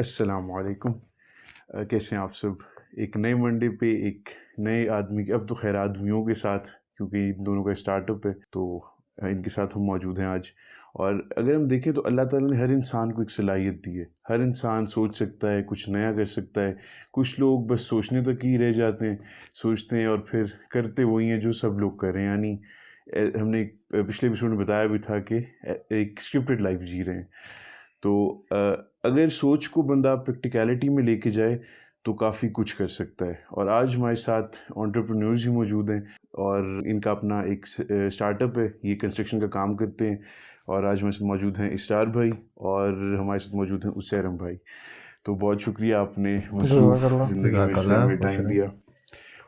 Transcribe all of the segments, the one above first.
السلام علیکم. کیسے ہیں آپ سب؟ ایک نئے منڈے پہ ایک نئے آدمی اب تو خیر آدمیوں کے ساتھ، کیونکہ ان دونوں کا اسٹارٹ اپ ہے تو ان کے ساتھ ہم موجود ہیں آج. اور اگر ہم دیکھیں تو اللہ تعالیٰ نے ہر انسان کو ایک صلاحیت دی ہے. ہر انسان سوچ سکتا ہے، کچھ نیا کر سکتا ہے. کچھ لوگ بس سوچنے تک ہی رہ جاتے ہیں، سوچتے ہیں اور پھر کرتے وہی ہیں جو سب لوگ کر رہے ہیں. یعنی ہم نے پچھلے ایپیسوڈ میں بتایا بھی تھا کہ ایک اسکرپٹڈ لائف جی رہے ہیں. تو اگر سوچ کو بندہ پریکٹیکلٹی میں لے کے جائے تو کافی کچھ کر سکتا ہے. اور آج ہمارے ساتھ انٹرپرینورز ہی موجود ہیں اور ان کا اپنا ایک اسٹارٹ اپ ہے، یہ کنسٹرکشن کا کام کرتے ہیں. اور آج ہمارے ساتھ موجود ہیں اسرار بھائی اور ہمارے ساتھ موجود ہیں اسیرم بھائی. تو بہت شکریہ آپ نے مصروف زندگی میں اس سے ہمیں ٹائم دیا.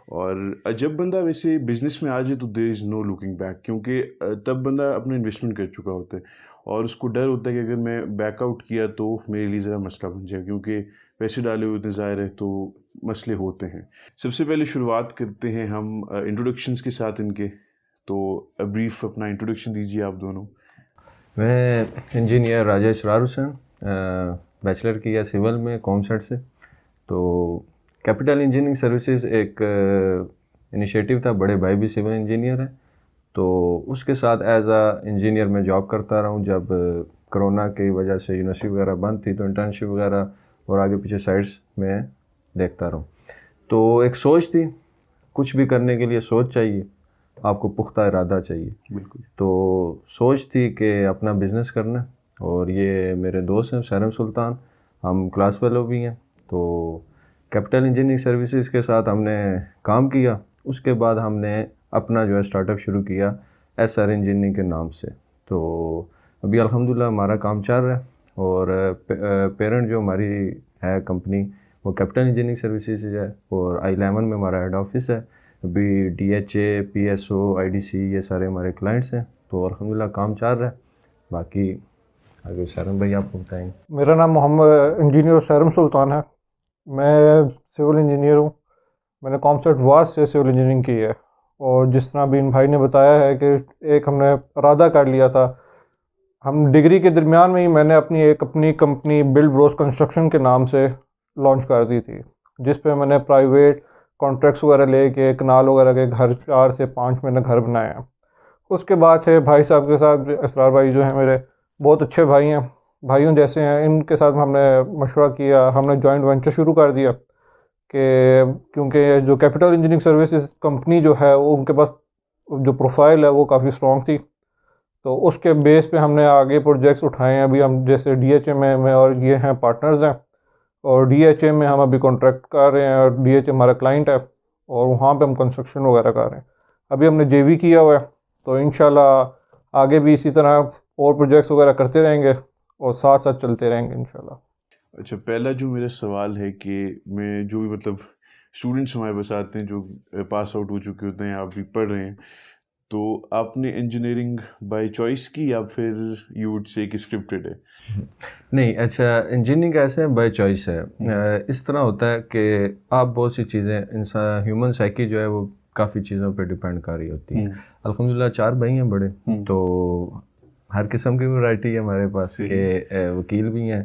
اور جب بندہ ویسے بزنس میں آ جائے تو دیر از نو لوکنگ بیک، کیونکہ تب بندہ اپنا انویسٹمنٹ کر چکا ہوتا ہے اور اس کو ڈر ہوتا ہے کہ اگر میں بیک آؤٹ کیا تو میرے لیے ذرا مسئلہ بن جائے، کیونکہ پیسے ڈالے ہوئے اتنے ظاہر ہے تو مسئلے ہوتے ہیں. سب سے پہلے شروعات کرتے ہیں ہم انٹروڈکشنز کے ساتھ ان کے. تو بریف اپنا انٹروڈکشن دیجیے آپ دونوں. میں انجینئر راجہ اسرار حسین، بیچلر کیا سول میں کومسٹ سے. تو کیپٹل انجینئرنگ سروسز ایک انیشیٹو تھا، بڑے بھائی بھی سول انجینئر ہیں تو اس کے ساتھ ایز اے انجینئر میں جاب کرتا رہا ہوں. جب کرونا کی وجہ سے یونیورسٹی وغیرہ بند تھی تو انٹرنشپ وغیرہ اور آگے پیچھے سائٹس میں دیکھتا رہا ہوں. تو ایک سوچ تھی، کچھ بھی کرنے کے لیے سوچ چاہیے، آپ کو پختہ ارادہ چاہیے. بالکل. تو سوچ تھی کہ اپنا بزنس کرنا، اور یہ میرے دوست ہیں سیرم سلطان، ہم کلاس فیلو بھی ہیں. تو کیپٹل انجینئرنگ سروسز کے ساتھ ہم نے کام کیا. اس کے بعد ہم نے اپنا جو ہے اسٹارٹ اپ شروع کیا ایس آر انجینئرنگ کے نام سے. تو ابھی الحمدللہ ہمارا کام چل رہا ہے، اور پیرنٹ جو ہماری ہے کمپنی وہ کیپٹل انجینئرنگ سروسز ہے، اور I11 میں ہمارا ہیڈ آفس ہے. ابھی DHA PSO IDC یہ سارے ہمارے کلائنٹس ہیں. تو الحمدللہ کام چل رہا ہے. باقی آگے سیرم بھائی آپ کو بتائیں. میرا نام محمد انجینئر سیرم سلطان ہے. میں سول انجینئر ہوں. میں نے کومسٹ واس سے سول انجینئرنگ کی ہے، اور جس طرح بھی ان بھائی نے بتایا ہے کہ ایک ہم نے ارادہ کر لیا تھا. ہم ڈگری کے درمیان میں ہی میں نے اپنی کمپنی بلڈ بروز کنسٹرکشن کے نام سے لانچ کر دی تھی، جس پہ میں نے پرائیویٹ کانٹریکٹس وغیرہ لے کے کنال وغیرہ کے گھر 4 سے 5 میں نے گھر بنائے ہیں. اس کے بعد سے بھائی صاحب کے ساتھ اسرار بھائی جو ہیں میرے بہت اچھے بھائی ہیں، بھائیوں جیسے ہیں. ان کے ساتھ ہم نے مشورہ کیا، ہم نے جوائنٹ وینچر شروع کر دیا کہ کیونکہ جو کیپٹل انجینئرنگ سروسز کمپنی جو ہے وہ ان کے پاس جو پروفائل ہے وہ کافی اسٹرانگ تھی. تو اس کے بیس پہ ہم نے آگے پروجیکٹس اٹھائے ہیں. ابھی ہم جیسے DHA میں اور یہ ہیں پارٹنرز ہیں، اور DHA میں ہم ابھی کانٹریکٹ کر رہے ہیں، اور DHA ہمارا کلائنٹ ہے، اور وہاں پہ ہم کنسٹرکشن وغیرہ کر رہے ہیں. ابھی ہم نے JV کیا ہوا ہے، تو انشاءاللہ آگے بھی اسی طرح اور پروجیکٹس وغیرہ کرتے رہیں گے اور ساتھ ساتھ چلتے رہیں گے انشاءاللہ. اچھا، پہلا جو میرا سوال ہے کہ میں جو بھی مطلب اسٹوڈنٹس ہمارے پاس آتے ہیں جو پاس آؤٹ ہو چکے ہوتے ہیں، آپ بھی پڑھ رہے ہیں، تو آپ نے انجینئرنگ بائی چوائس کی یا پھر یو وڈ سے کہ اسکرپٹڈ ہے؟ نہیں، اچھا انجینئرنگ ایسے بائی چوائس ہے. اس طرح ہوتا ہے کہ آپ بہت سی چیزیں، انسان ہیومن سائیکی جو ہے وہ کافی چیزوں پہ ڈپینڈ کر رہی ہوتی ہے. الحمدللہ 4 بھائی ہیں بڑے، تو ہر قسم کی ورائٹی ہے ہمارے پاس کہ وکیل بھی ہیں.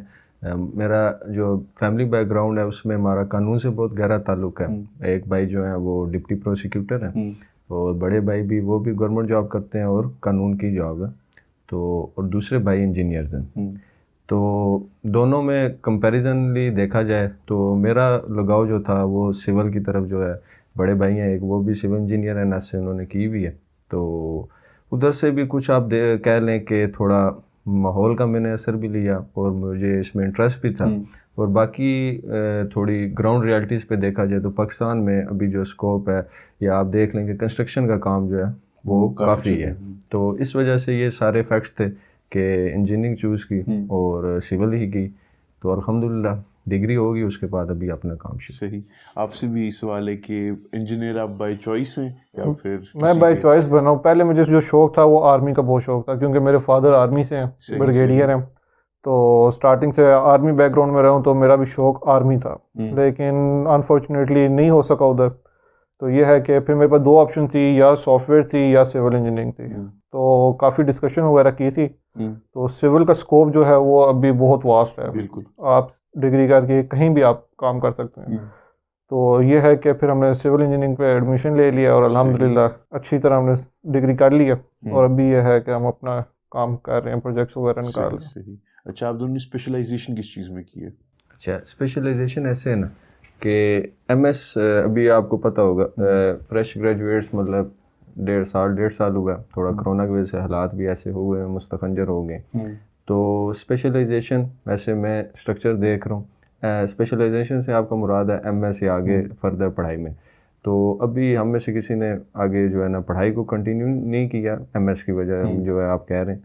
میرا جو فیملی بیک گراؤنڈ ہے اس میں ہمارا قانون سے بہت گہرا تعلق ہے. ایک بھائی جو ہیں وہ ڈپٹی پروسیکیوٹر ہیں، اور بڑے بھائی بھی وہ بھی گورنمنٹ جاب کرتے ہیں اور قانون کی جاب ہے. تو اور دوسرے بھائی انجینئرز ہیں. تو دونوں میں کمپیریزنلی دیکھا جائے تو میرا لگاؤ جو تھا وہ سول کی طرف جو ہے. بڑے بھائی ہیں ایک، وہ بھی سول انجینئر ہیں، نس سے انہوں نے کی بھی ہے. تو ادھر سے بھی کچھ آپ کہہ لیں کہ تھوڑا ماحول کا میں نے اثر بھی لیا، اور مجھے اس میں انٹرسٹ بھی تھا. اور باقی تھوڑی گراؤنڈ ریالٹیز پہ دیکھا جائے تو پاکستان میں ابھی جو اسکوپ ہے، یا آپ دیکھ لیں کہ کنسٹرکشن کا کام جو ہے وہ کافی ہے. تو اس وجہ سے یہ سارے فیکٹس تھے کہ انجینئرنگ چوز کی اور سول ہی کی. تو الحمدللہ ڈگری ہوگی، اس کے بعد ابھی اپنا کام شروع. صحیح. آپ سے بھی سوال ہے کہ انجینئر آپ بائی چوائس ہیں یا پھر؟ میں بائی چوائس بنا ہوں. پہلے مجھے جو شوق تھا وہ آرمی کا بہت شوق تھا، کیونکہ میرے فادر آرمی سے ہیں، بریگیڈیئر ہیں. تو سٹارٹنگ سے آرمی بیک گراؤنڈ میں رہا ہوں، تو میرا بھی شوق آرمی تھا، لیکن انفارچونیٹلی نہیں ہو سکا ادھر. تو یہ ہے کہ پھر میرے پاس 2 آپشن تھی، یا سافٹ ویئر تھی یا سول انجینئرنگ تھی. تو کافی ڈسکشن وغیرہ کی تھی. تو سول کا اسکوپ جو ہے وہ ابھی بہت واسٹ ہے. بالکل. آپ ڈگری کر کے کہیں بھی آپ کام کر سکتے ہیں. تو یہ ہے کہ پھر ہم نے سول انجینئرنگ پہ ایڈمیشن لے لیا اور الحمدللہ اچھی طرح ہم نے ڈگری کر لیا, اور ابھی یہ ہے کہ ہم اپنا کام کر رہے ہیں, پروجیکٹس وغیرہ نکال رہے ہیں. اچھا, آپ دونوں نے اسپیشلائزیشن کس چیز میں کی ہے؟ اچھا, اسپیشلائزیشن ایسے ہے نا کہ ایم ایس ابھی آپ کو پتہ ہوگا فریش گریجویٹس مطلب 1.5 سال ہوا, تھوڑا کرونا کی وجہ سے حالات بھی ایسے ہوئے ہیں, مستخنجر ہو گئے. تو اسپیشلائزیشن ویسے میں اسٹرکچر دیکھ رہا ہوں, اسپیشلائزیشن سے آپ کا مراد ہے ایم ایس یا آگے فردر پڑھائی میں. تو ابھی ہم میں سے کسی نے آگے جو ہے نا پڑھائی کو کنٹینیو نہیں کیا ایم ایس کی وجہ جو ہے آپ کہہ رہے ہیں.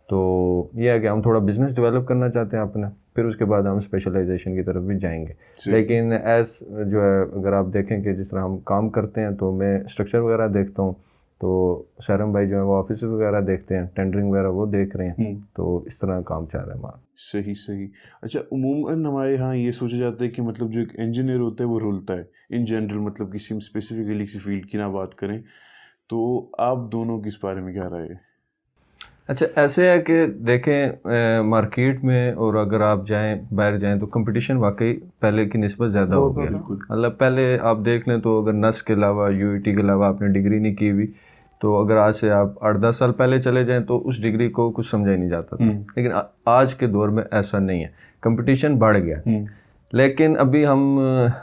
تو یہ ہے کہ ہم تھوڑا بزنس ڈیولپ کرنا چاہتے ہیں اپنا, پھر اس کے بعد ہم اسپیشلائزیشن کی طرف بھی جائیں گے. لیکن ایز جو ہے اگر آپ دیکھیں کہ جس طرح ہم کام کرتے ہیں تو میں اسٹرکچر وغیرہ دیکھتا ہوں, تو سیرم بھائی جو ہیں وہ آفیسز وغیرہ دیکھتے ہیں, ٹینڈرنگ وغیرہ وہ دیکھ رہے ہیں, تو اس طرح کام چل رہا ہے ہمارا. صحیح. اچھا, عموماً ہمارے یہاں یہ سوچا جاتا ہے کہ مطلب جو ایک انجینئر ہوتا ہے وہ رولتا ہے ان جنرل, مطلب کسی اسپیسیفکلی کسی فیلڈ کی نہ بات کریں. تو آپ دونوں کی اس بارے میں کیا رائے ہے؟ اچھا, ایسے ہے کہ دیکھیں مارکیٹ میں اور اگر آپ جائیں باہر جائیں تو کمپٹیشن واقعی پہلے کی نسبت زیادہ ہو گیا. مطلب پہلے آپ دیکھ لیں تو اگر نس کے علاوہ UET کے علاوہ آپ نے ڈگری نہیں کی ہوئی تو اگر آج سے آپ 8-10 سال پہلے چلے جائیں تو اس ڈگری کو کچھ سمجھا ہی نہیں جاتا تھا. لیکن آج کے دور میں ایسا نہیں ہے, کمپٹیشن بڑھ گیا. لیکن ابھی ہم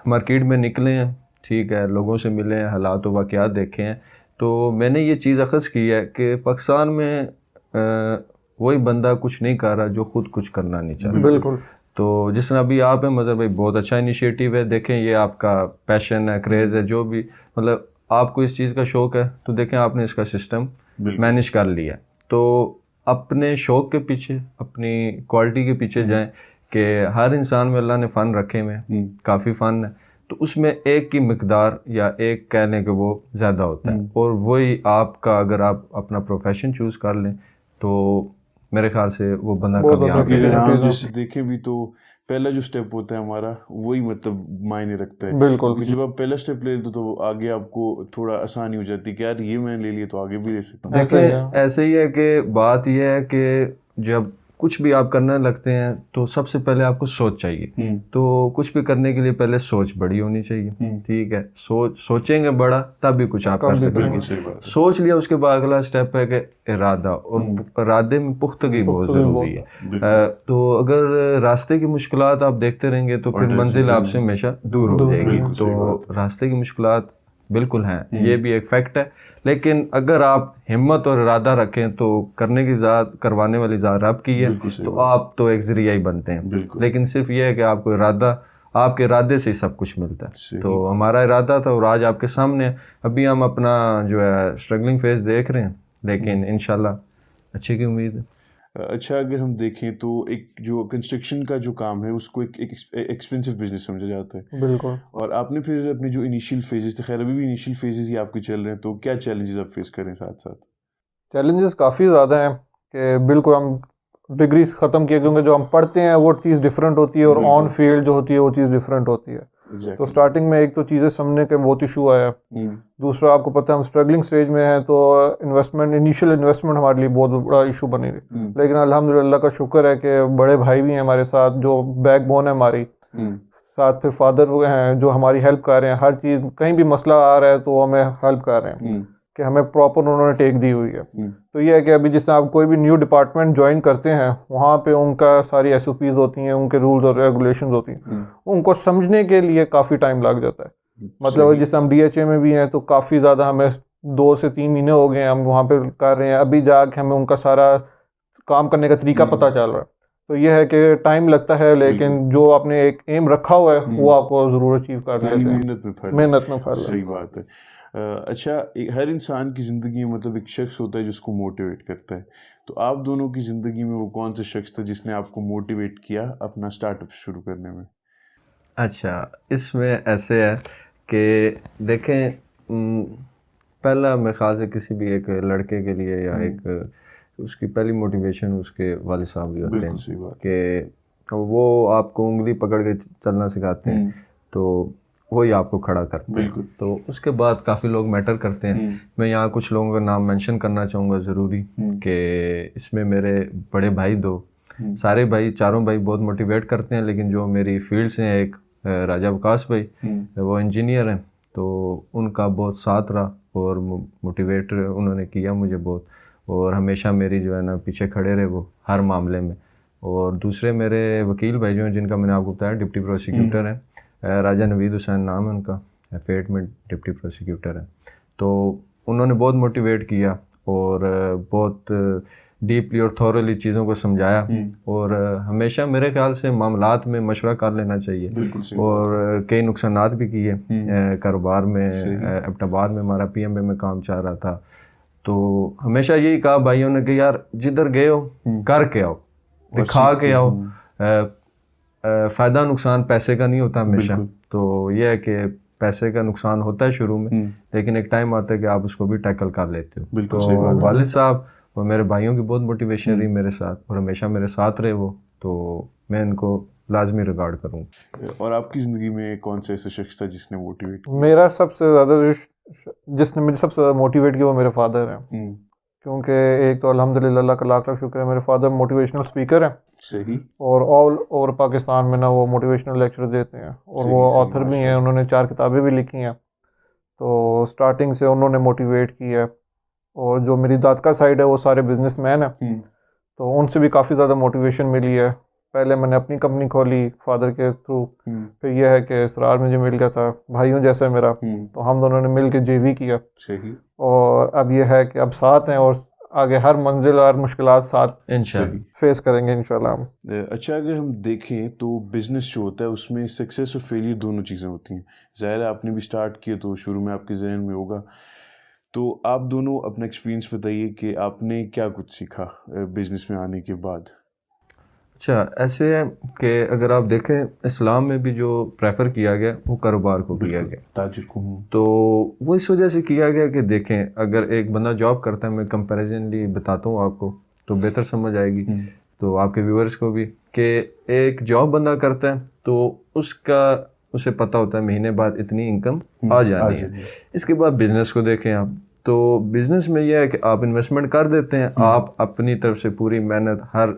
مارکیٹ میں نکلے ہیں, ٹھیک ہے, لوگوں سے ملے ہیں, حالات و واقعات دیکھے ہیں, تو میں نے یہ چیز اخذ کی ہے کہ پاکستان میں وہی بندہ کچھ نہیں کر رہا جو خود کچھ کرنا نہیں چاہتا. بالکل. تو جس طرح ابھی آپ ہیں مظہر بھائی, بہت اچھا انیشیٹو ہے. دیکھیں یہ آپ کا پیشن ہے, کریز ہے, جو بھی مطلب آپ کو اس چیز کا شوق ہے تو دیکھیں آپ نے اس کا سسٹم مینیج کر لیا. تو اپنے شوق کے پیچھے, اپنی کوالٹی کے پیچھے جائیں کہ ہر انسان میں اللہ نے فن رکھے ہوئے ہیں, کافی فن ہے, تو اس میں ایک کی مقدار یا ایک کہہ لیں کہ وہ زیادہ ہوتا ہے, اور وہی آپ کا اگر آپ اپنا پروفیشن چوز کر لیں تو میرے خیال سے وہ بندہ کامیاب ہے. ہم جیسے دیکھیں بھی تو پہلا جو سٹیپ ہوتا ہے ہمارا وہی مطلب معنی رکھتا ہے. بالکل. جب آپ پہلا سٹیپ لے لیتے تو آگے آپ کو تھوڑا آسانی ہو جاتی ہے کہ یار یہ میں نے لے لیا تو آگے بھی لے سکتا ہوں. دیکھیں ایسے ہی ہے کہ بات یہ ہے کہ جب کچھ بھی آپ کرنے لگتے ہیں تو سب سے پہلے آپ کو سوچ چاہیے. تو کچھ بھی کرنے کے لیے پہلے سوچ بڑی ہونی چاہیے, ٹھیک ہے. سوچیں گے بڑا تب بھی کچھ آپ کر سکیں گے. سوچ لیا, اس کے بعد اگلا اسٹیپ ہے کہ ارادہ, اور ارادے میں پختگی بہت ضروری ہے. تو اگر راستے کی مشکلات آپ دیکھتے رہیں گے تو پھر منزل آپ سے ہمیشہ دور ہو جائے گی. تو راستے کی مشکلات بالکل ہیں, یہ بھی ایک فیکٹ ہے. لیکن اگر آپ ہمت اور ارادہ رکھیں تو کرنے کی ذات, کروانے والی ذات آپ کی ہے, تو آپ تو ایک ذریعہ ہی بنتے ہیں. لیکن صرف یہ ہے کہ آپ کو ارادہ, آپ کے ارادے سے ہی سب کچھ ملتا ہے. تو ہمارا ارادہ تھا اور آج آپ کے سامنے ہے. ابھی ہم اپنا جو ہے اسٹرگلنگ فیز دیکھ رہے ہیں, لیکن انشاءاللہ اچھے کی امید ہے. اچھا, اگر ہم دیکھیں تو ایک جو کنسٹرکشن کا جو کام ہے اس کو ایک ایکسپینسو بزنس سمجھا جاتا ہے. بالکل. اور آپ نے پھر اپنے جو انیشیل فیزز تھے, خیر ابھی بھی انیشیل فیزز ہی آپ کے چل رہے ہیں, تو کیا چیلنجز آپ فیس کریں ساتھ ساتھ؟ چیلنجز کافی زیادہ ہیں کہ بالکل ہم ڈگری ختم کیے, کیونکہ جو ہم پڑھتے ہیں وہ چیز ڈفرینٹ ہوتی ہے اور آن فیلڈ جو ہوتی ہے وہ چیز ڈفرینٹ ہوتی ہے. تو اسٹارٹنگ میں ایک تو چیزیں سمجھنے کے بہت ایشو آیا. دوسرا آپ کو پتہ ہے ہم اسٹرگلنگ اسٹیج میں ہیں تو انیشیل انویسٹمنٹ ہمارے لیے بہت بڑا ایشو بنے گی. لیکن الحمدللہ کا شکر ہے کہ بڑے بھائی بھی ہیں ہمارے ساتھ جو بیک بون ہے ہماری, ساتھ پھر فادر ہیں جو ہماری ہیلپ کر رہے ہیں. ہر چیز کہیں بھی مسئلہ آ رہا ہے تو وہ ہمیں ہیلپ کر رہے ہیں کہ ہمیں پراپر انہوں نے ٹیک دی ہوئی ہے. تو یہ ہے کہ ابھی جس طرح آپ کوئی بھی نیو ڈپارٹمنٹ جوائن کرتے ہیں وہاں پہ ان کا ساری SOPs ہوتی ہیں, ان کے رولز اور ریگولیشنز ہوتی ہیں, ان کو سمجھنے کے لیے کافی ٹائم لگ جاتا ہے. مطلب جس طرح ہم DHA میں بھی ہیں تو کافی زیادہ ہمیں 2 سے 3 مہینے ہو گئے ہیں ہم وہاں پہ کر رہے ہیں. ابھی جا کے ہمیں ان کا سارا کام کرنے کا طریقہ پتہ چل رہا ہے. تو یہ ہے کہ ٹائم لگتا ہے, لیکن جو آپ نے ایک ایم رکھا ہوا ہے وہ آپ کو ضرور اچیو کر لیتے ہیں. محنت میں پھل. صحیح بات ہے. اچھا, ہر انسان کی زندگی میں مطلب ایک شخص ہوتا ہے جس کو موٹیویٹ کرتا ہے. تو آپ دونوں کی زندگی میں وہ کون سا شخص تھا جس نے آپ کو موٹیویٹ کیا اپنا اسٹارٹ اپ شروع کرنے میں؟ اچھا, اس میں ایسے ہے کہ دیکھیں پہلا میرے خیال سے کسی بھی ایک لڑکے کے لیے یا ایک اس کی پہلی موٹیویشن اس کے والد صاحب بھی ہوتے ہیں کہ وہ آپ کو انگلی پکڑ کے چلنا سکھاتے ہیں تو وہی آپ کو کھڑا کرتے ہیں. تو اس کے بعد کافی لوگ میٹر کرتے ہیں. میں یہاں کچھ لوگوں کا نام مینشن کرنا چاہوں گا ضروری کہ اس میں میرے بڑے بھائی 2 سارے بھائی چاروں بھائی بہت موٹیویٹ کرتے ہیں، لیکن جو میری فیلڈ سے ہیں، ایک راجہ وکاس بھائی وہ انجینئر ہیں، تو ان کا بہت ساتھ رہا اور موٹیویٹ انہوں نے کیا مجھے بہت، اور ہمیشہ میری جو ہے نا پیچھے کھڑے رہے وہ ہر معاملے میں. اور دوسرے میرے وکیل بھائی جو ہیں جن کا میں نے آپ کو بتایا ڈپٹی پروسیکیوٹر ہیں، راجہ نوید حسین نام ہے ان کا، فیٹ میں ڈپٹی پروسیکیوٹر ہیں. تو انہوں نے بہت موٹیویٹ کیا اور بہت ڈیپلی اور تھورلی چیزوں کو سمجھایا، اور ہمیشہ میرے خیال سے معاملات میں مشورہ کر لینا چاہیے. اور کئی نقصانات بھی کیے کاروبار میں. ایبٹ آباد میں ہمارا پی ایم اے میں کام چل رہا تھا، تو ہمیشہ یہی کہا بھائیوں نے کہ یار جدھر گئے ہو کر کے آؤ، دکھا کے آؤ. فائدہ نقصان پیسے کا نہیں ہوتا ہمیشہ. تو یہ ہے کہ پیسے کا نقصان ہوتا ہے شروع میں، لیکن ایک ٹائم آتا ہے کہ آپ اس کو بھی ٹیکل کر لیتے ہو. تو والد صاحب اور میرے بھائیوں کی بہت موٹیویشن رہی میرے ساتھ، اور ہمیشہ میرے ساتھ رہے وہ، تو میں ان کو لازمی ریگارڈ کروں. اور آپ کی زندگی میں کون سا ایسا شخص تھا جس نے موٹیویٹ کیا؟ میرا سب سے زیادہ جس نے مجھے سب سے زیادہ موٹیویٹ کیا وہ میرے فادر ہیں. کیونکہ ایک تو الحمدللہ اللہ کا لاکھ لاکھ شکر ہے، میرے فادر موٹیویشنل اسپیکر ہیں. صحیح. اور آل اوور پاکستان میں نا وہ موٹیویشنل لیکچر دیتے ہیں، اور وہ آتھر بھی ہیں، انہوں نے 4 کتابیں بھی لکھی ہیں. تو سٹارٹنگ سے انہوں نے موٹیویٹ کی ہے. اور جو میری داد کا سائڈ ہے وہ سارے بزنس مین ہیں، تو ان سے بھی کافی زیادہ موٹیویشن ملی ہے. پہلے میں نے اپنی کمپنی کھولی فادر کے تھرو، پھر یہ ہے کہ اسرار مجھے مل گیا تھا بھائیوں جیسا میرا، تو ہم دونوں نے مل کے JV کیا. صحیح. اور اب یہ ہے کہ اب ساتھ ہیں، اور آگے ہر منزل اور مشکلات ساتھ انشاءاللہ فیس کریں گے انشاءاللہ ہم. اچھا، اگر ہم دیکھیں تو بزنس جو ہوتا ہے اس میں سکسیس اور فیلئر دونوں چیزیں ہوتی ہیں. ظاہر ہے آپ نے بھی اسٹارٹ کیا تو شروع میں آپ کے ذہن میں ہوگا، تو آپ دونوں اپنا ایکسپیرینس بتائیے کہ آپ نے کیا کچھ سیکھا بزنس میں آنے کے بعد. اچھا، ایسے ہے کہ اگر آپ دیکھیں اسلام میں بھی جو پریفر کیا گیا وہ کاروبار کو کیا گیا، تاجر کو. تو وہ اس وجہ سے کیا گیا کہ دیکھیں اگر ایک بندہ جاب کرتا ہے، میں کمپیریزنلی بتاتا ہوں آپ کو تو بہتر سمجھ آئے گی تو آپ کے ویورز کو بھی، کہ ایک جاب بندہ کرتا ہے تو اسے پتہ ہوتا ہے مہینے بعد اتنی انکم آ جانی ہے. اس کے بعد بزنس کو دیکھیں آپ، تو بزنس میں یہ ہے کہ آپ انویسٹمنٹ کر دیتے ہیں، آپ اپنی طرف سے پوری محنت ہر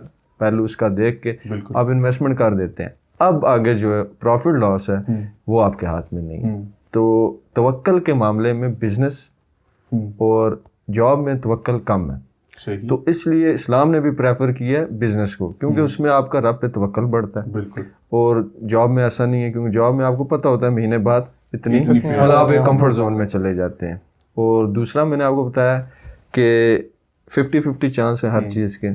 پہلو اس کا دیکھ کے آپ انویسٹمنٹ کر دیتے ہیں. اب آگے جو ہے پروفٹ لاس ہے وہ آپ کے ہاتھ میں نہیں ہے. تو توکل کے معاملے میں بزنس اور جاب میں توکل کم ہے. تو اس لیے اسلام نے بھی پریفر کیا ہے بزنس کو، کیونکہ اس میں آپ کا رب پہ توکل بڑھتا ہے. اور جاب میں ایسا نہیں ہے، کیونکہ جاب میں آپ کو پتہ ہوتا ہے مہینے بعد اتنی مطلب آپ ایک کمفرٹ زون میں چلے جاتے ہیں. اور دوسرا میں نے آپ کو بتایا کہ 50-50 چانس ہے ہر چیز کے،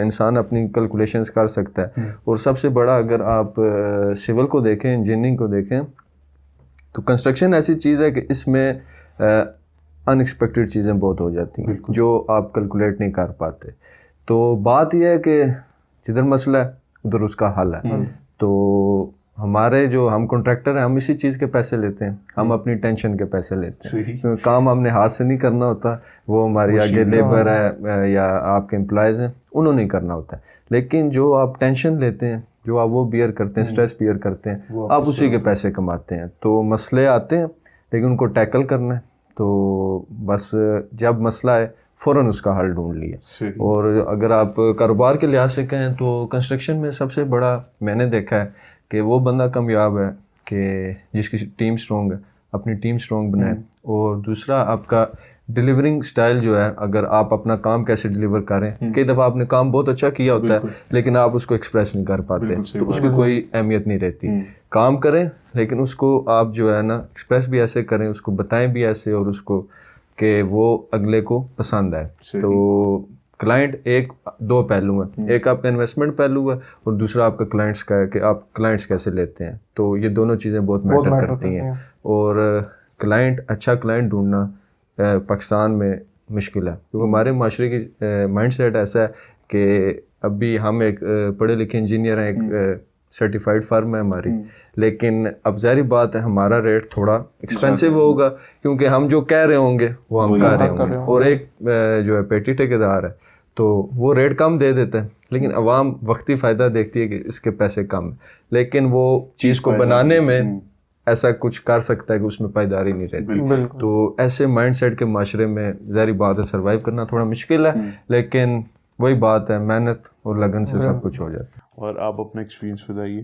انسان اپنی کیلکولیشنز کر سکتا ہے. اور سب سے بڑا اگر آپ سول کو دیکھیں، انجینئرنگ کو دیکھیں، تو کنسٹرکشن ایسی چیز ہے کہ اس میں ان ایکسپیکٹڈ چیزیں بہت ہو جاتی ہیں جو آپ کیلکولیٹ نہیں کر پاتے. تو بات یہ ہے کہ جدھر مسئلہ ہے ادھر اس کا حل ہے. تو ہمارے جو ہم کنٹریکٹر ہیں، ہم اسی چیز کے پیسے لیتے ہیں، ہم اپنی ٹینشن کے پیسے لیتے ہیں. کیونکہ کام ہم نے ہاتھ سے نہیں کرنا ہوتا، وہ ہماری آگے لیبر ہے یا آپ کے امپلائیز ہیں انہوں نے کرنا ہوتا ہے. لیکن جو آپ ٹینشن لیتے ہیں، جو آپ وہ بیئر کرتے ہیں، اسٹریس بیئر کرتے ہیں، آپ اسی کے پیسے کماتے ہیں. تو مسئلے آتے ہیں لیکن ان کو ٹیکل کرنا ہے. تو بس جب مسئلہ ہے فوراً اس کا حل ڈھونڈ لیا. اور اگر آپ کاروبار کے لحاظ سے کہیں تو کنسٹرکشن میں سب سے بڑا میں نے دیکھا ہے کہ وہ بندہ کامیاب ہے کہ جس کی ٹیم سٹرونگ ہے، اپنی ٹیم سٹرونگ بنائے. اور دوسرا آپ کا ڈیلیورنگ سٹائل جو ہے، اگر آپ اپنا کام کیسے ڈیلیور کریں. کئی دفعہ آپ نے کام بہت اچھا کیا ہوتا ہے لیکن آپ اس کو ایکسپریس نہیں کر پاتے، تو اس کی کوئی اہمیت نہیں رہتی. کام کریں لیکن اس کو آپ جو ہے نا ایکسپریس بھی ایسے کریں، اس کو بتائیں بھی ایسے، اور اس کو کہ وہ اگلے کو پسند آئے. تو کلائنٹ ایک دو پہلو ہیں، ایک آپ کا انویسٹمنٹ پہلو ہے اور دوسرا آپ کا کلائنٹس کا ہے کہ آپ کلائنٹس کیسے لیتے ہیں. تو یہ دونوں چیزیں بہت میٹر کرتی ہیں. اور کلائنٹ، اچھا کلائنٹ ڈھونڈنا پاکستان میں مشکل ہے، کیونکہ ہمارے معاشرے کی مائنڈ سیٹ ایسا ہے کہ ابھی ہم ایک پڑھے لکھے انجینئر ہیں، ایک سرٹیفائڈ فرم ہے ہماری، لیکن اب ظاہری بات ہے ہمارا ریٹ تھوڑا ایکسپینسو ہوگا کیونکہ ہم جو کہہ رہے ہوں گے وہ ہم کر رہے ہوں گے. اور ایک جو ہے پیٹی ٹھیکیدار ہے تو وہ ریٹ کم دے دیتا ہے، لیکن عوام وقتی فائدہ دیکھتی ہے کہ اس کے پیسے کم ہیں، لیکن وہ چیز کو بنانے میں ایسا کچھ کر سکتا ہے کہ اس میں پائیداری نہیں رہتی. تو ایسے مائنڈ سیٹ کے معاشرے میں ظاہری بات ہے سروائیو کرنا تھوڑا مشکل ہے، لیکن وہی بات ہے, محنت اور لگن سے سب کچھ ہو جاتا ہے. اور آپ اپنا ایکسپیرینس بتائیے.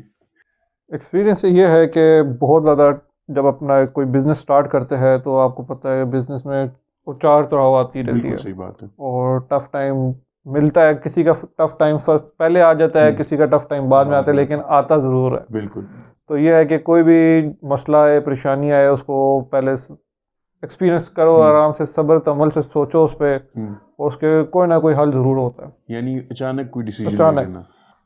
ایکسپیرینس یہ ہے کہ بہت زیادہ جب اپنا کوئی بزنس سٹارٹ کرتے ہیں تو آپ کو پتہ ہے بزنس میں چار طرح آتی رہتی بالکل ہے, صحیح بات ہے. اور ٹف ٹائم ملتا ہے, کسی کا ٹف ٹائم پہلے آ جاتا ہے, کسی کا ٹف ٹائم بعد میں آتا ہے, لیکن آتا ضرور ہے. بالکل. تو یہ ہے کہ کوئی بھی مسئلہ ہے, پریشانی آئے, اس کو پہلے ایکسپیرینس کرو, آرام سے صبر تحمل سے سوچو اس پہ, اور اس کے کوئی نہ کوئی حل ضرور ہوتا ہے. یعنی اچانک کوئی ڈیسیجن اچانک لینا.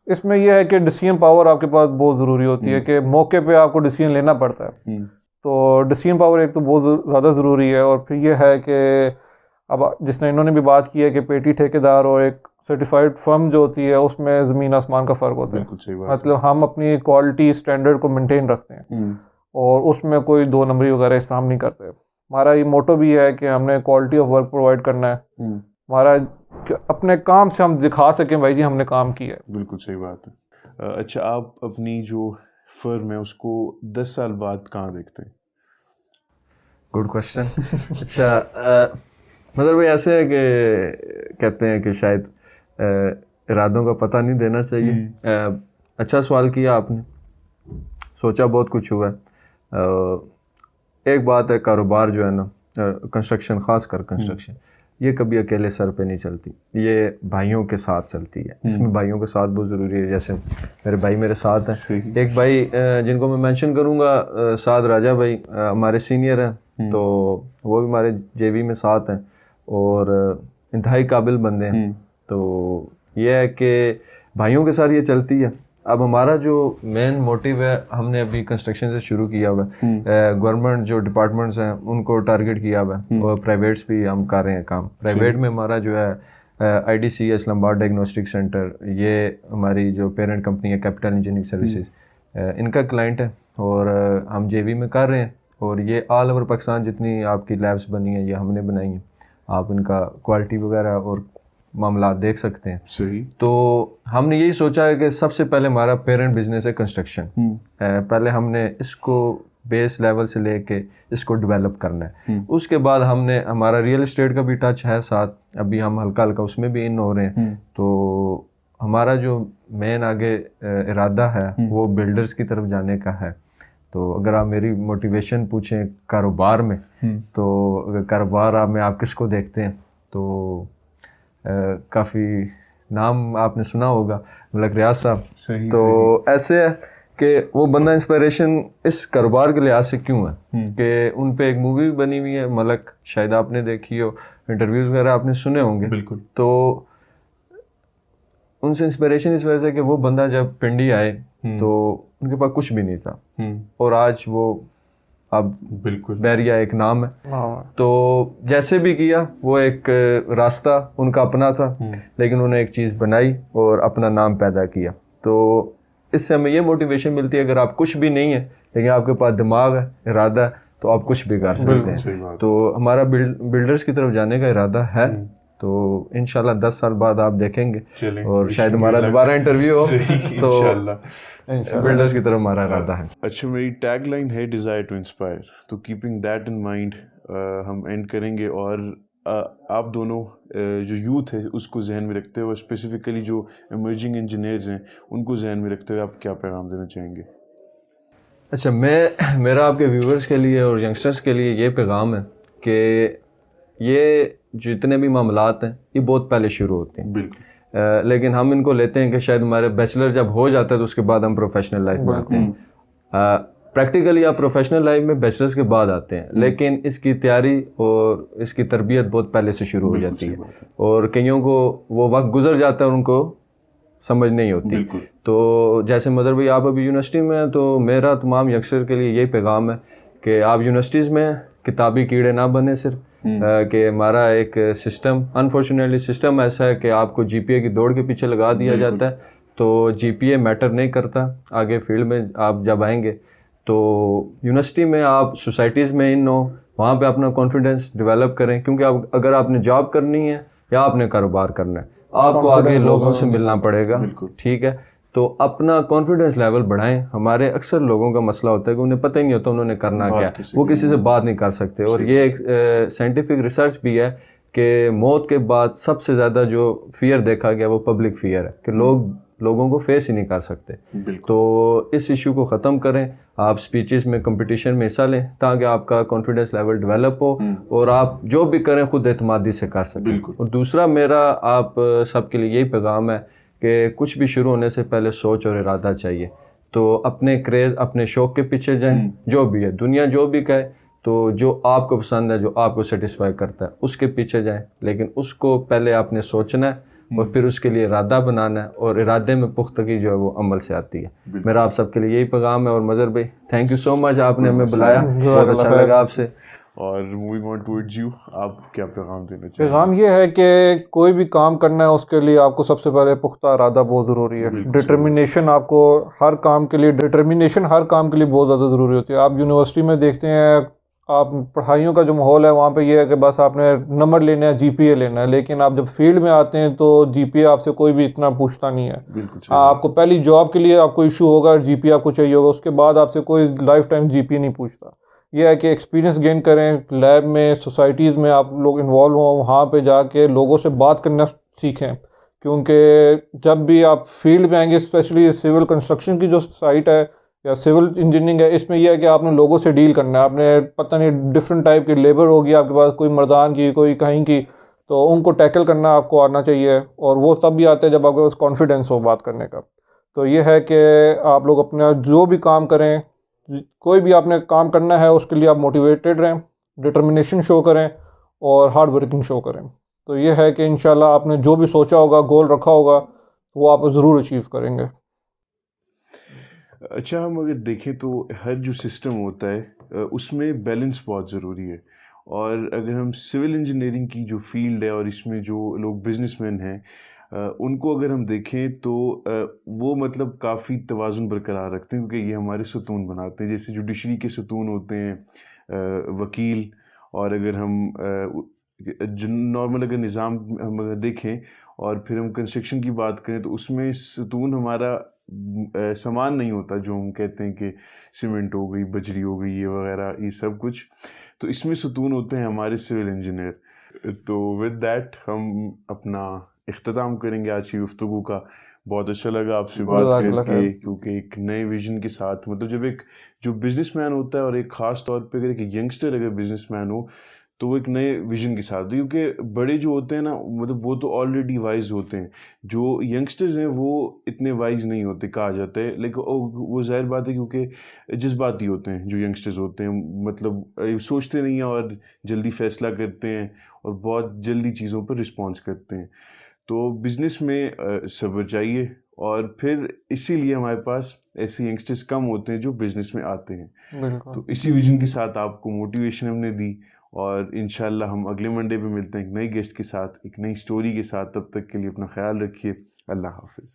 اس میں یہ ہے کہ ڈیسیژن پاور آپ کے پاس بہت ضروری ہوتی ہے, کہ موقع پہ آپ کو ڈیسیژن لینا پڑتا ہے. تو ڈیسیژن پاور ایک تو بہت زیادہ ضروری ہے. اور پھر یہ ہے کہ اب جس نے انہوں نے بھی بات کی ہے کہ پیٹی ٹھیکیدار اور ایک سرٹیفائڈ فرم جو ہوتی ہے, اس میں زمین آسمان کا فرق ہوتا ہے. بالکل صحیح بات. مطلب ہم اپنی کوالٹی اسٹینڈرڈ کو مینٹین رکھتے ہیں, اور اس میں کوئی دو نمبری وغیرہ استعمال نہیں کرتے. ہمارا یہ موٹو بھی ہے کہ ہم نے کوالٹی آف ورک پرووائڈ کرنا ہے. ہمارا اپنے کام سے ہم دکھا سکیں بھائی جی ہم نے کام کیا ہے. بالکل صحیح بات ہے. اچھا, آپ اپنی جو فرم ہے اس کو 10 سال بعد کہاں دیکھتے ہیں؟ Good question. اچھا, مطلب بھائی ایسے ہے کہ کہتے ہیں کہ شاید ارادوں کا پتہ نہیں دینا چاہیے. اچھا سوال کیا آپ نے, سوچا بہت کچھ ہوا ہے. ایک بات ہے, کاروبار جو ہے نا, کنسٹرکشن, خاص کر کنسٹرکشن, یہ کبھی اکیلے سر پہ نہیں چلتی, یہ بھائیوں کے ساتھ چلتی ہے. اس میں بھائیوں کے ساتھ بہت ضروری ہے. جیسے میرے بھائی میرے ساتھ ہیں, ایک بھائی جن کو میں مینشن کروں گا, سعد راجہ بھائی, ہمارے سینئر ہیں, تو وہ بھی ہمارے جے وی میں ساتھ ہیں اور انتہائی قابل بندے ہیں. تو یہ ہے کہ بھائیوں کے ساتھ یہ چلتی ہے. اب ہمارا جو مین موٹیو ہے, ہم نے ابھی کنسٹرکشن سے شروع کیا ہوا ہے. گورنمنٹ جو ڈپارٹمنٹس ہیں ان کو ٹارگٹ کیا ہوا ہے, اور پرائیویٹس بھی ہم کر رہے ہیں کام. پرائیویٹ میں ہمارا جو ہے آئی ڈی سی اسلام آباد ڈائگنوسٹک سینٹر, یہ ہماری جو پیرنٹ کمپنی ہے کیپٹل انجینئرنگ سروسز, ان کا کلائنٹ ہے, اور ہم جے وی میں کر رہے ہیں. اور یہ آل اوور پاکستان جتنی آپ کی لیبس بنی ہیں یہ ہم نے بنائی ہیں. آپ ان کا کوالٹی وغیرہ اور معاملات دیکھ سکتے ہیں. صحیح. تو ہم نے یہی سوچا ہے کہ سب سے پہلے ہمارا پیرنٹ بزنس ہے کنسٹرکشن. پہلے ہم نے اس کو بیس لیول سے لے کے اس کو ڈیولپ کرنا ہے. اس کے بعد ہم نے, ہمارا ریئل اسٹیٹ کا بھی ٹچ ہے ساتھ, ابھی ہم ہلکا ہلکا اس میں بھی ان ہو رہے ہیں. تو ہمارا جو مین آگے ارادہ ہے وہ بلڈرز کی طرف جانے کا ہے. تو اگر آپ میری موٹیویشن پوچھیں کاروبار میں, تو اگر کاروبار میں آپ کس کو دیکھتے ہیں, تو کافی نام آپ نے سنا ہوگا, ملک ریاض صاحب. تو ایسے ہے کہ وہ بندہ انسپائریشن اس کاروبار کے لحاظ سے کیوں ہے کہ ان پہ ایک مووی بھی بنی ہوئی ہے ملک, شاید آپ نے دیکھی ہو, انٹرویوز وغیرہ آپ نے سنے ہوں گے. بالکل. تو ان سے انسپائریشن اس وجہ سے کہ وہ بندہ جب پنڈی آئے تو ان کے پاس کچھ بھی نہیں تھا, اور آج وہ اب بالکل بیریا ایک نام ہے. تو جیسے بھی کیا وہ ایک راستہ ان کا اپنا تھا, لیکن انہوں نے ایک چیز بنائی اور اپنا نام پیدا کیا. تو اس سے ہمیں یہ موٹیویشن ملتی ہے, اگر آپ کچھ بھی نہیں ہے لیکن آپ کے پاس دماغ ہے, ارادہ ہے, تو آپ کچھ بھی کر سکتے ہیں. تو ہمارا بلڈرز کی طرف جانے کا ارادہ ہے. تو انشاءاللہ 10 سال بعد آپ دیکھیں گے, اور شاید ہمارا دوبارہ انٹرویو ہو, تو بلڈرز کی طرف ہمارا ارادہ ہے. اچھا, میری ٹیگ لائن ہے ڈیزائر ٹو انسپائر, تو کیپنگ دیٹ ان مائنڈ ہم اینڈ کریں گے. اور آپ دونوں جو یوتھ ہے اس کو ذہن میں رکھتے ہوئے, اسپیسیفکلی جو ایمرجنگ انجینئرز ہیں ان کو ذہن میں رکھتے ہوئے آپ کیا پیغام دینا چاہیں گے؟ اچھا, میرا آپ کے ویورز کے لیے اور ینگسٹرز کے لیے یہ پیغام ہے کہ یہ جتنے بھی معاملات ہیں یہ بہت پہلے شروع ہوتے ہیں. بالکل. لیکن ہم ان کو لیتے ہیں کہ شاید ہمارے بیچلر جب ہو جاتا ہے تو اس کے بعد ہم پروفیشنل لائف میں آتے ہیں. پریکٹیکلی آپ پروفیشنل لائف میں بیچلرز کے بعد آتے ہیں, لیکن اس کی تیاری اور اس کی تربیت بہت پہلے سے شروع ہو جاتی ہے, اور کئیوں کو وہ وقت گزر جاتا ہے اور ان کو سمجھ نہیں ہوتی. تو جیسے مظہر بھائی آپ ابھی یونیورسٹی میں ہیں, تو میرا تمام ینگسٹر کے لیے یہی پیغام ہے کہ آپ یونیورسٹیز میں کتابی کیڑے نہ بنیں صرف, کہ ہمارا ایک سسٹم, انفارچونیٹلی سسٹم ایسا ہے کہ آپ کو جی پی اے کی دوڑ کے پیچھے لگا دیا جاتا ہے. تو جی پی اے میٹر نہیں کرتا. آگے فیلڈ میں آپ جب آئیں گے تو یونیورسٹی میں آپ سوسائٹیز میں ان ہو, وہاں پہ اپنا کانفیڈنس ڈیولپ کریں, کیونکہ اگر آپ نے جاب کرنی ہے یا آپ نے کاروبار کرنا ہے, آپ کو آگے لوگوں سے ملنا پڑے گا. ٹھیک ہے, تو اپنا کانفیڈنس لیول بڑھائیں. ہمارے اکثر لوگوں کا مسئلہ ہوتا ہے کہ انہیں پتہ ہی نہیں ہوتا انہوں نے کرنا کیا, وہ کسی سے بات نہیں کر سکتے. اور یہ ایک سائنٹیفک ریسرچ بھی ہے کہ موت کے بعد سب سے زیادہ جو فیئر دیکھا گیا وہ پبلک فیئر ہے کہ لوگوں کو فیس ہی نہیں کر سکتے. تو اس ایشو کو ختم کریں, آپ اسپیچز میں کمپٹیشن میں حصہ لیں تاکہ آپ کا کانفیڈنس لیول ڈیولپ ہو اور آپ جو بھی کریں خود اعتمادی سے کر سکیں. اور دوسرا میرا آپ سب کے لیے یہی پیغام ہے کہ کچھ بھی شروع ہونے سے پہلے سوچ اور ارادہ چاہیے. تو اپنے کریز اپنے شوق کے پیچھے جائیں, جو بھی ہے دنیا جو بھی کہے, تو جو آپ کو پسند ہے جو آپ کو سیٹسفائی کرتا ہے اس کے پیچھے جائیں, لیکن اس کو پہلے آپ نے سوچنا ہے اور پھر اس کے لیے ارادہ بنانا ہے, اور ارادے میں پختگی جو ہے وہ عمل سے آتی ہے. میرا آپ سب کے لیے یہی پیغام ہے. اور مظہر بھائی تھینک یو سو مچ, آپ نے ہمیں بلایا, بہت اچھا لگا آپ سے. اور موونگ آن ٹورڈز یو, آپ کیا پیغام دینا چاہیں؟ پیغام یہ ہے کہ کوئی بھی کام کرنا ہے اس کے لیے آپ کو سب سے پہلے پختہ ارادہ بہت ضروری ہے. ڈٹرمنیشن آپ کو ہر کام کے لیے بہت زیادہ ضروری ہوتی ہے. آپ یونیورسٹی میں دیکھتے ہیں, آپ پڑھائیوں کا جو ماحول ہے وہاں پہ یہ ہے کہ بس آپ نے نمبر لینا ہے, جی پی اے لینا ہے, لیکن آپ جب فیلڈ میں آتے ہیں تو جی پی اے آپ سے کوئی بھی اتنا پوچھتا نہیں ہے. آپ کو پہلی جاب کے لیے آپ کو ایشو ہوگا, جی پی اے آپ کو چاہیے ہوگا, اس کے بعد آپ سے کوئی لائف ٹائم جی پی اے نہیں پوچھتا. یہ ہے کہ ایکسپیرینس گین کریں, لیب میں سوسائٹیز میں آپ لوگ انوالو ہوں, وہاں پہ جا کے لوگوں سے بات کرنا سیکھیں, کیونکہ جب بھی آپ فیلڈ میں آئیں گے, اسپیشلی سول کنسٹرکشن کی جو سائٹ ہے یا سول انجینئرنگ ہے, اس میں یہ ہے کہ آپ نے لوگوں سے ڈیل کرنا ہے. آپ نے پتہ نہیں ڈفرینٹ ٹائپ کی لیبر ہوگی آپ کے پاس, کوئی مردان کی کوئی کہیں کی, تو ان کو ٹیکل کرنا آپ کو آنا چاہیے, اور وہ تب بھی آتے ہیں جب آپ کے پاس کانفیڈینس ہو بات کرنے کا. تو یہ ہے کہ آپ لوگ اپنا جو بھی کام کریں, کوئی بھی آپ نے کام کرنا ہے اس کے لیے آپ موٹیویٹیڈ رہیں, ڈٹرمنیشن شو کریں اور ہارڈ ورکنگ شو کریں. تو یہ ہے کہ انشاءاللہ آپ نے جو بھی سوچا ہوگا, گول رکھا ہوگا, وہ آپ ضرور اچیو کریں گے. اچھا, ہم اگر دیکھیں تو ہر جو سسٹم ہوتا ہے اس میں بیلنس بہت ضروری ہے. اور اگر ہم سول انجینئرنگ کی جو فیلڈ ہے اور اس میں جو لوگ بزنس مین ہیں ان کو اگر ہم دیکھیں تو وہ مطلب کافی توازن برقرار رکھتے ہیں, کیونکہ یہ ہمارے ستون بناتے ہیں. جیسے جوڈیشری کے ستون ہوتے ہیں وکیل, اور اگر ہم نارمل اگر نظام ہم اگر دیکھیں اور پھر ہم کنسٹرکشن کی بات کریں تو اس میں ستون ہمارا سامان نہیں ہوتا, جو ہم کہتے ہیں کہ سیمنٹ ہو گئی, بجری ہو گئی, یہ وغیرہ یہ سب کچھ. تو اس میں ستون ہوتے ہیں ہمارے سول انجینئر. تو ود دیٹ ہم اپنا اختتام کریں گے آج کی گفتگو کا. بہت اچھا لگا آپ سے بات کر کے, کیونکہ ایک نئے ویژن کے ساتھ, مطلب جب ایک جو بزنس مین ہوتا ہے اور ایک خاص طور پہ اگر ایک ینگسٹر اگر بزنس مین ہو تو وہ ایک نئے ویژن کے ساتھ, کیونکہ بڑے جو ہوتے ہیں نا مطلب وہ تو آلریڈی وائز ہوتے ہیں, جو ینگسٹرز ہیں وہ اتنے وائز نہیں ہوتے کہا جاتا ہے. لیکن وہ ظاہر بات ہے کیونکہ جذباتی ہوتے ہیں جو ینگسٹرز ہوتے ہیں, مطلب سوچتے نہیں ہیں اور جلدی فیصلہ کرتے ہیں اور بہت جلدی چیزوں پر رسپانس کرتے ہیں. تو بزنس میں صبر چاہیے, اور پھر اسی لیے ہمارے پاس ایسے ینگسٹرز کم ہوتے ہیں جو بزنس میں آتے ہیں. تو اسی ویژن کے ساتھ آپ کو موٹیویشن ہم نے دی, اور انشاءاللہ ہم اگلے منڈے پہ ملتے ہیں ایک نئی گیسٹ کے ساتھ, ایک نئی سٹوری کے ساتھ. تب تک کے لیے اپنا خیال رکھیے. اللہ حافظ.